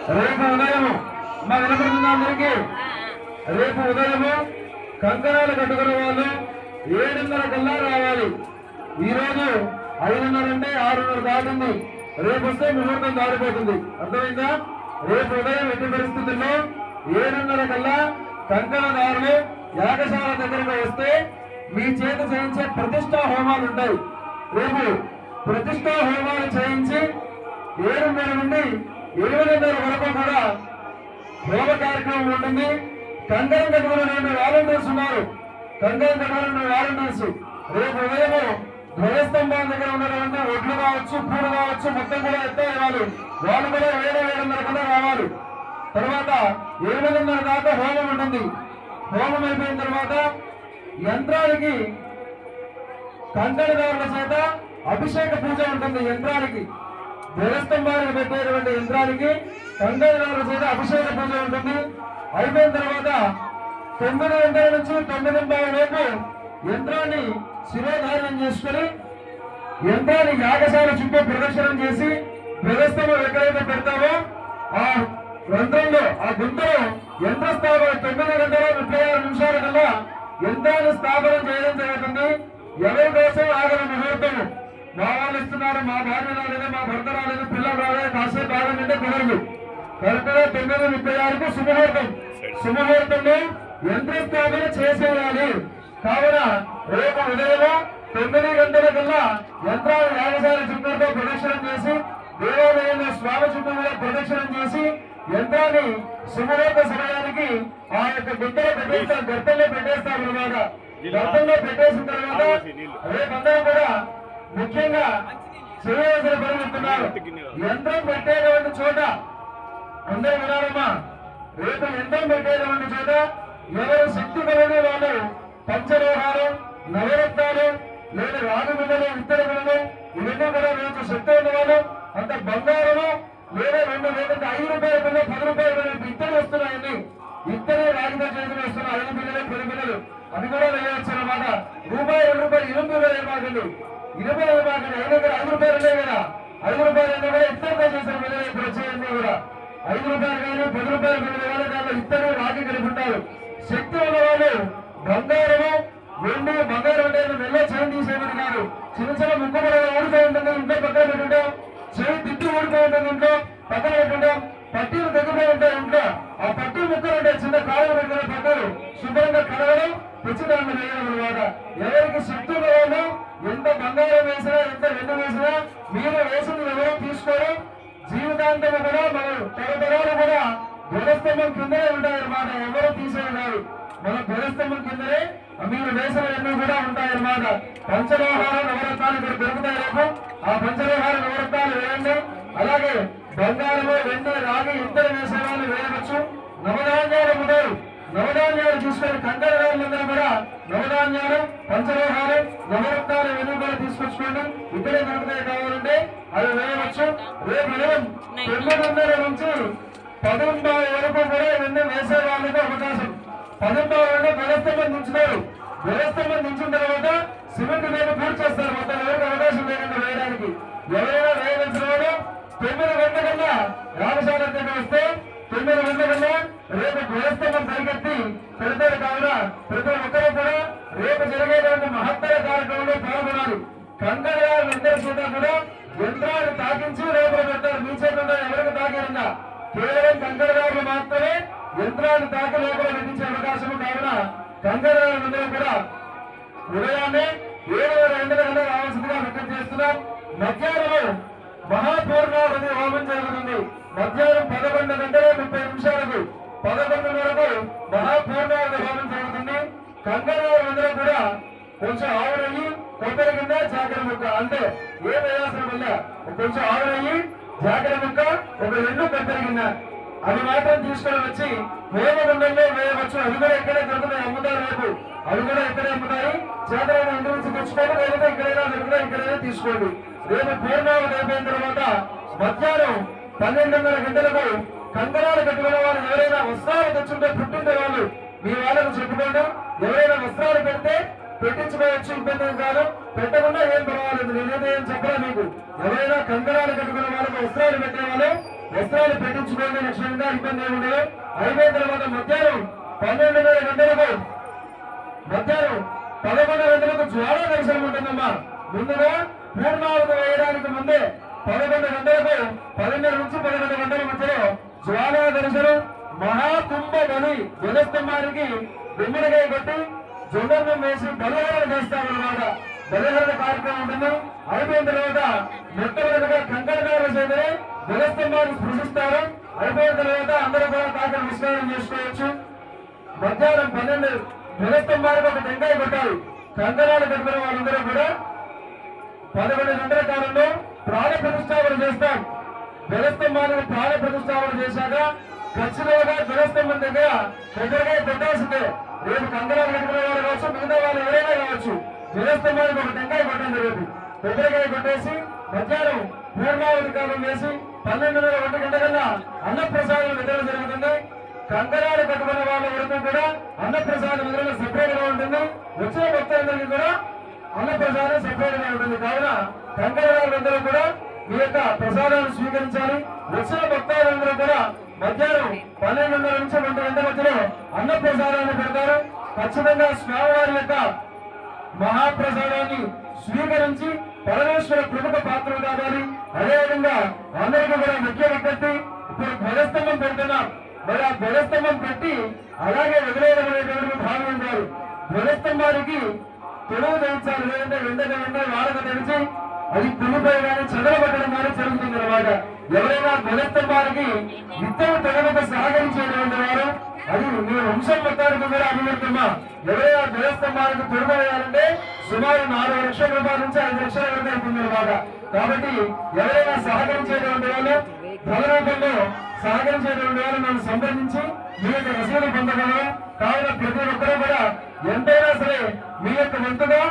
రేపు ఉదయం మా వినపడుతున్న అందరికీ రేపు ఉదయము కంకణాలు కట్టుకున్న వాళ్ళు 7:30 కల్లా రావాలి. ఈ రోజు 5:30 అంటే 6:30 దాటింది. రేపు వస్తే ముహూర్తం దాడిపోతుంది. అర్థమైందా? రేపు ఉదయం ఎట్టి పరిస్థితుల్లో 7:30 కల్లా కంకణదారులు యాగశాల దగ్గరకు వస్తే మీ చేత చేయించే ప్రతిష్టా హోమాలు ఉంటాయి. రేపు ప్రతిష్టా హోమాలు చేయించి 7:30 నుండి 8:30 వరకు కూడా హోమ కార్యక్రమం ఉంటుంది. కంకణం కట్టుకున్న వాలంటీర్స్ ఉన్నారు. కంకణం కట్టుకున్న వాలంటీర్స్ రేపు ఉదయం ధ్వజస్తంభం దగ్గర ఉన్నటువంటి ఒడ్లు కావచ్చు, పూలు కావచ్చు, మొత్తం కూడా ఎత్తేయాలి. వాళ్ళు కూడా 7:30 కన్నా రావాలి. తర్వాత 8:30 దాకా హోమం ఉంటుంది. హోమం అయిపోయిన తర్వాత యంత్రానికి కంకణదారుల చేత అభిషేక పూజ ఉంటుంది. యంత్రానికి ధ్వజస్తంభానికి పెట్టేటువంటి యంత్రానికి కంకణదారుల చేత అభిషేక పూజ ఉంటుంది. అయిపోయిన తర్వాత 9 గంటల నుంచి 9:30 లోపు యంత్రాన్ని శిరోధారణం చేసుకుని యంత్రాన్ని యాగశాల చుట్టూ ప్రదక్షిణం చేసి ధ్వజస్తంభం ఎక్కడైతే పెడతామో ఆ రంధ్రంలో ఆ గుంతలో యంత్ర స్థాపన 9:36 కల్లా యంత్రాన్ని స్థాపన చేయడం జరుగుతుంది. ఎవరి కోసం ఆగల ముహూర్తం మా వాళ్ళు ఇస్తున్నారు, మా భార్య రాలేదు, మా భర్త రాలేదు, పిల్లలు రాలేదు, కాసేపు ఆగమంటే కుదరదు. కరెక్ట్ గా 9:36కు సుముహూర్తం. సుముహూర్తంలో యంత్ర స్థాపన చేసేయాలి. కావున రేపు ఉదయం 9 గంటల కల్లా యంత్రాలు యాగశాల చుట్టూతో ప్రదక్షిణం చేసి దేవాలయంలో స్వామి చుట్టూ ప్రదక్షిణం చేసి యంత్రాన్ని సుముహూర్త సమయానికి ఆ యొక్క గుంతలో పెట్టేస్తారు, గర్తంలో పెట్టేస్తారు అనమాట. గర్తంలో పెట్టేసిన తర్వాత రేపందరూ కూడా ముఖ్యంగా చేయవలసిన పని చెప్తున్నారు. యంత్రం పెట్టేటువంటి చోట అందరూ వినాలమ్మా. రేపు యంత్రం పెట్టేటువంటి చోట ఎవరు శక్తి కలిగిన వాళ్ళు పంచలోహాలు, నవరత్నాలు లేదా రాగి బిళ్ళలు, ఇత్తడి బిళ్ళలు ఇవన్నీ కూడా రేపు శక్తి ఉన్న వాళ్ళు అంత బంగారము లేదా 2 లేదంటే 5 రూపాయల బిళ్ళ, 10 రూపాయల బిళ్ళలు ఇత్తడి వస్తున్నాయండి. ఇత్తడి రాగితో చేతులు వస్తున్న 5 బిళ్ళలు, 10 బిళ్ళలు అది కూడా వేయవచ్చు అన్నమాట. రూపాయి, 2 రూపాయలు, 20 రూపాయలు మాకండి, 20 మాకండి. 5 రూపాయలు ఉన్నాయి కదా, 5 రూపాయలు కూడా ఇత్తడితో చేసిన బిళ్ళలు ఇప్పుడు వచ్చేయండి కూడా 5 రూపాయలు కానీ 10 రూపాయల బిళ్ళలు కానీ దాంట్లో ఇత్తడి రాగి కలిపి ఉంటారు. శక్తి ఉన్న వాళ్ళు బంగారము, వెండి, బంగారం అంటే మెల్ల చేయి తీసేమని కాదు. చిన్న చిన్న ముక్కలు ఊడిపోయి ఉంటుంది ఇంట్లో పక్కన పెట్టుంటాం, చేయి తిట్టి ఊడిపోయి ఉంటుంది ఇంట్లో పక్కన పెట్టుంటాం, పట్టీలు తగ్గిపోయి ఉంటాయి ఇంట్లో. ఆ పట్టీ ముక్కలు ఉంటాయి, చిన్న కాళ్ళు పెట్టిన పక్కలు శుభ్రంగా కడగడం, తెచ్చి దాంట్లో వేయడం అనమాట. ఎవరికి శక్తి ఉన్న వాళ్ళు ఎంత బంగారం వేసినా, ఎంత వెండి వేసినా మీరు వేసింది ఎవరో తీసుకోవడం జీవితాంతం కూడా మనం తరతరాలు కూడా ధ్వజస్తంభం కిందనే ఉంటాయన్నమాట. ఎవరు తీసేయన్నారు. మన ధ్వజస్తంభం కిందనే మీరు వేసినవన్నీ కూడా ఉంటాయన్నమాట. పంచలోహాలు, నవరత్నాలు ఇక్కడ దొరుకుతాయి. రేపు ఆ పంచలోహాలు, నవరత్నాలు వేయండి. అలాగే బంగారము, వెండి, రాగి ఇద్దరు వేసే వాళ్ళు వేయవచ్చు. నవధాన్యాలు ఉంటాయి, నవధాన్యాలు తీసుకొని కంకణదారులందరూ కూడా నవధాన్యాలు, పంచలోహాలు, నవరత్నాలు ఇవన్నీ కూడా తీసుకొచ్చుకోండి. ఇక్కడే దొరుకుతాయి. కావాలంటే అవి వేయవచ్చు. రేపు ఉదయం 9:30 నుంచి 10:30 వరకు కూడా ఇవన్నీ వేసే వాళ్ళకి అవకాశం. 10:30 అంటే ధ్వజస్తంభం దించుతారు. ధ్వజస్తంభం దించిన తర్వాత సిమెంట్ మీద పూర్తి చేస్తారు. మొత్తం ఎవరికి అవకాశం లేకుండా వేయడానికి. ఎవరైనా వేయవలసిన వాడు 9 గంటల కన్నా యాగశాల దగ్గర వస్తే 9 గంటల కన్నా రేపు ధ్వజస్తంభం పరిగెత్తి పెడతారు. కావున ప్రతి ఒక్కరూ కూడా రేపు జరిగేటువంటి మహత్తర కార్యక్రమంలో పాల్గొనాలి. కంకణదారులందరి చేత కూడా యంత్రాన్ని తాకించి రేపు పెడతారు. మీ చేతుల్లో ఎవరికి తాకిరంగా కేవలం కంకణదారులు మాత్రమే యంత్రాన్ని తాకి లోపల పెట్టించే అవకాశం. కావున కంకణదారులందరూ కూడా ఉదయాన్నే 7:02 గంటల రావాల్సిందిగా విజ్ఞప్తి చేస్తున్నాం. మధ్యాహ్నం మహాపూర్ణావతి హోమం జరుగుతుంది. మధ్యాహ్నం 11:30 11:30కు మహాపూర్ణావతి హోమం జరుగుతుంది. కంకణదారులందరూ కూడా కొంచెం ఆవురయ్యి కొబ్బరి కింద జాకెర ముక్క, అంటే ఏ ప్రయాసం వల్ల కొంచెం ఆవురయ్యి జాకెర ముక్క, ఒక 2 కొబ్బరి కింద అది మాత్రం తీసుకొని వచ్చి హోమగుండంలో వేయవచ్చు. అవి కూడా ఇక్కడే దొరుకుతాయి, అమ్ముతారు. రేపు అవి కూడా ఇక్కడే అమ్ముతాయి. చేతలైన ఇంటి నుంచి తెచ్చుకోండి, లేకపోతే ఇక్కడైనా దొరుకుతా ఇక్కడైనా తీసుకోండి. రేపు పూర్ణావతి అయిపోయిన తర్వాత మధ్యాహ్నం 12:30 గంటలకు కంకణాలు కట్టుకునే వాళ్ళు ఎవరైనా వస్త్రాలు తెచ్చుంటే పుట్టిండే వాళ్ళు మీ వాళ్ళకు చెప్పుకోండి. ఎవరైనా వస్త్రాలు పెడితే పెట్టించుకోవచ్చు, ఇబ్బంది ఏం కాదు. పెట్టకుండా ఏం పర్వాలేదు, నేనైతే ఏం చెప్పరా మీకు. ఎవరైనా కంకణాలు కట్టుకునే వాళ్ళకు వస్త్రాలు పెట్టే వాళ్ళు వస్త్రాలు పెట్టించుకోండి, లక్ష్యంగా ఇబ్బంది ఏముండదు. అయిపోయిన తర్వాత మధ్యాహ్నం 12:30 గంటలకు మధ్యాహ్నం 11 గంటలకు జ్వాల దర్శనం ఉంటుందమ్మా. ముందుగా పూర్ణావతి వేయడానికి ముందే 11 గంటలకు 10:30 నుంచి 11 గంటల మధ్యలో జ్వాల దర్శనం. మహాకుంభ బలి ధ్వజస్తంభానికి గుమ్మడికాయ కొట్టి జొండను వేసి బలిహరణ చేస్తామన్నమాట. బలిహరణ కార్యక్రమం ఉంటుంది. అయిపోయిన తర్వాత మొట్టమొదటిగా కంకణకారుల చేతనే ధ్వజస్తంభాన్ని స్పృశిస్తారు. అయిపోయిన తర్వాత అందరూ కూడా కాకర విశ్రామం చేసుకోవచ్చు. మధ్యాహ్నం 12 ధ్వజస్తంభానికి ఒక టెంకాయ కొట్టాలి. కంకణాలు కట్టుకున్న వాళ్ళందరూ కూడా 11 గంటల కాలంలో ప్రాణ ప్రతిష్టాపన చేస్తాం. ధ్వజస్తంభానికి ప్రాణ ప్రతిష్టాపన చేశాక ఖచ్చితంగా ధ్వజస్తంభం దగ్గర కొబ్బరికాయ కొట్టాల్సిందే. రేపు కంకణాలు కట్టుకునే వాళ్ళు కావచ్చు, మిగతా వాళ్ళు ఎవరైనా కావచ్చు, ధ్వజస్తంభానికి ఒక టెంకాయ కొట్టండి. రేపు కొబ్బరికాయ కొట్టేసి మధ్యాహ్నం పూర్ణావతి కాలం వేసి 12:30 1 గంట కల్లా అన్నప్రసాదం వితరణ జరుగుతుంది. కంకణాలు కట్టుకున్న వాళ్ళ వరకు కూడా అన్నప్రసాదం వితరణ సెపరేట్ గా ఉంటుంది. వచ్చిన భక్తులందరికీ కూడా అన్నప్రసాదం సెపరేట్ గా ఉంటుంది. కావున కంకణాలందరూ కూడా మీ యొక్క ప్రసాదాన్ని స్వీకరించాలి. వచ్చిన భక్తులందరూ కూడా మధ్యాహ్నం 12:30 నుంచి 1 గంట మధ్యలో అన్నప్రసాదాన్ని పెడతారు. ఖచ్చితంగా స్వామివారి యొక్క మహాప్రసాదాన్ని స్వీకరించి పరమేశ్వర కృపకు పాత్రలు కావాలి. అదేవిధంగా అందరికీ కూడా ముఖ్య విజ్ఞప్తి, ఇప్పుడు ధ్వజస్తంభం పెడుతున్నాం. మరి ఆ ధ్వజస్తంభం పెట్టి అలాగే వదిలేయడం అనేటువంటి భావం కాదు. ధ్వజస్తంభానికి తొలుగు తెచ్చాలి, లేదంటే వెంట వాడక తెరిచి అది కులిపై కానీ చదవబట్టడం కానీ జరుగుతుంది అన్నమాట. ఎవరైనా ధ్వజస్తంభానికి యుద్ధం తెగలకు సహకరించేటువంటి వారు అది మీ వంశం మొత్తానికి కూడా అభివృద్ధమ్మా. ఎవరైనా ధ్వజస్తంభానికి తొలుగు వేయాలంటే సుమారు 4 లక్షల రూపాయల నుంచి 5 లక్షల వరకు అవుతుంది అన్నమాట. కాబట్టి ఎవరైనా సహకరించేటువంటి వాళ్ళు ధన రూపంలో సహకరించేటువంటి వాళ్ళు నన్ను సంప్రదించి మీ యొక్క రసీదు పొందగలరు. కావున ప్రతి ఒక్కరూ కూడా ఎంతైనా సరే మీ యొక్క వంతుగా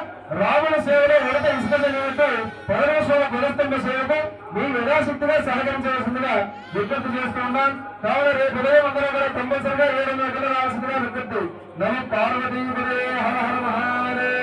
రాముల సేవలో ఉడత ఇసుక జరిగినట్టు పరమేశ్వర ధ్వజస్తంభ సేవకు మీ యథాశక్తిగా సహకరించవలసిందిగా విజ్ఞప్తి చేస్తూ ఉన్నాం. కావున రేపు ఉదయం అందరూ కూడా కంపల్సరిగా 7 గంటల రావాల్సిందిగా విజ్ఞప్తి. నమో పార్వతీ హర హర మహాదేవ్.